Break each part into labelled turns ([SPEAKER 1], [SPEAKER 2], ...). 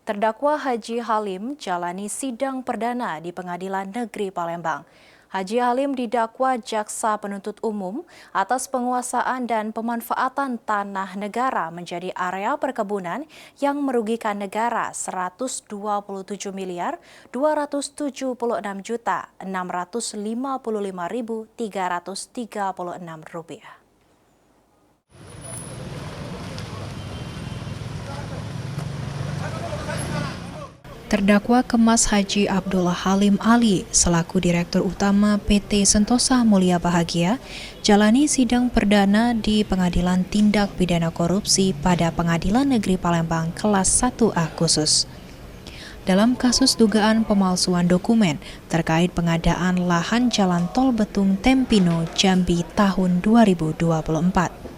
[SPEAKER 1] Terdakwa Haji Halim jalani sidang perdana di Pengadilan Negeri Palembang. Haji Halim didakwa jaksa penuntut umum atas penguasaan dan pemanfaatan tanah negara menjadi area perkebunan yang merugikan negara 127 miliar 276 juta 655.336 rupiah. Terdakwa Kemas Haji Abdullah Halim Ali selaku Direktur Utama PT Sentosa Mulia Bahagia jalani sidang perdana di Pengadilan Tindak Pidana Korupsi pada Pengadilan Negeri Palembang kelas 1A khusus. Dalam kasus dugaan pemalsuan dokumen terkait pengadaan lahan jalan tol Betung Tempino Jambi tahun 2024.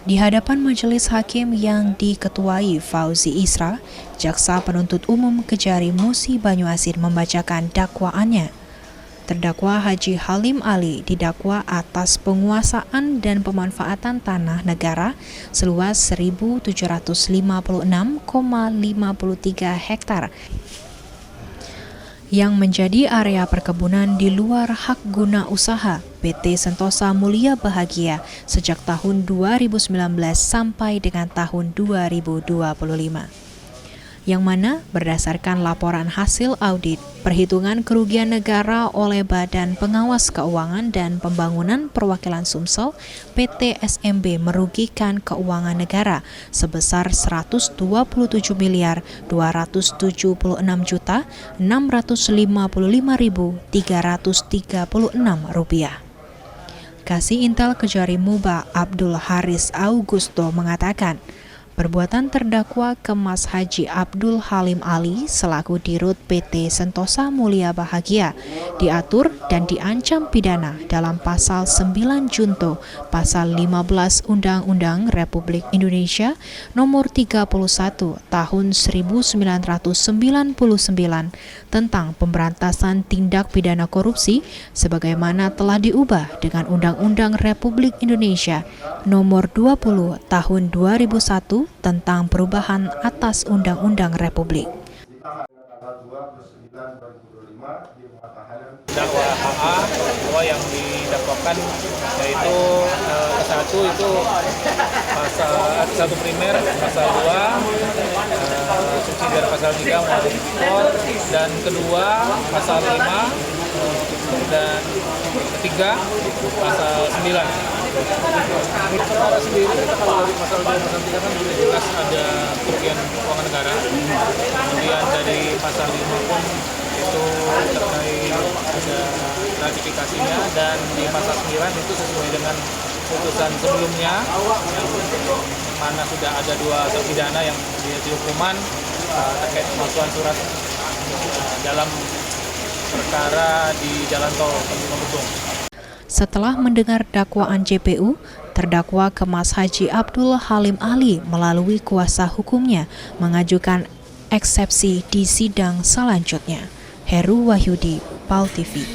[SPEAKER 1] Di hadapan majelis hakim yang diketuai Fauzi Isra, jaksa penuntut umum Kejari Musi Banyuasin membacakan dakwaannya. Terdakwa Haji Halim Ali didakwa atas penguasaan dan pemanfaatan tanah negara seluas 1.756,53 hektar yang menjadi area perkebunan di luar hak guna usaha PT Sentosa Mulia Bahagia sejak tahun 2019 sampai dengan tahun 2025. Yang mana berdasarkan laporan hasil audit perhitungan kerugian negara oleh Badan Pengawas Keuangan dan Pembangunan Perwakilan Sumsel PT SMB merugikan keuangan negara sebesar 127 miliar 276 juta 655.336 rupiah. Kasih Intel Kejari Muba Abdul Haris Augusto mengatakan, perbuatan terdakwa Kemas Haji Abdul Halim Ali selaku Dirut PT Sentosa Mulia Bahagia diatur dan diancam pidana dalam Pasal 9 Junto Pasal 15 Undang-Undang Republik Indonesia Nomor 31 Tahun 1999 tentang pemberantasan tindak pidana korupsi sebagaimana telah diubah dengan Undang-Undang Republik Indonesia Nomor 20 Tahun 2001 tentang perubahan atas Undang-Undang Republik.
[SPEAKER 2] Dakwa HA bahwa yang didakwakan yaitu satu itu pasal 1 primer, pasal 2 subsidiar pasal 3 maupun tipikor, dan kedua pasal 5 dan ketiga pasal 9. Perkara sendiri kalau dari pasal 2 pasal 3 kan sudah jelas ada kerugian keuangan negara. Kemudian dari pasal 5 pun itu terkait ada gratifikasinya, dan di pasal 9 itu sesuai dengan putusan sebelumnya yang mana sudah ada 2 terpidana yang dihukuman terkait pemalsuan surat dalam perkara di jalan tol Tempino Betung.
[SPEAKER 1] Setelah mendengar dakwaan JPU, terdakwa Kemas Haji Abdul Halim Ali melalui kuasa hukumnya mengajukan eksepsi di sidang selanjutnya. Heru Wahyudi, PAL TV.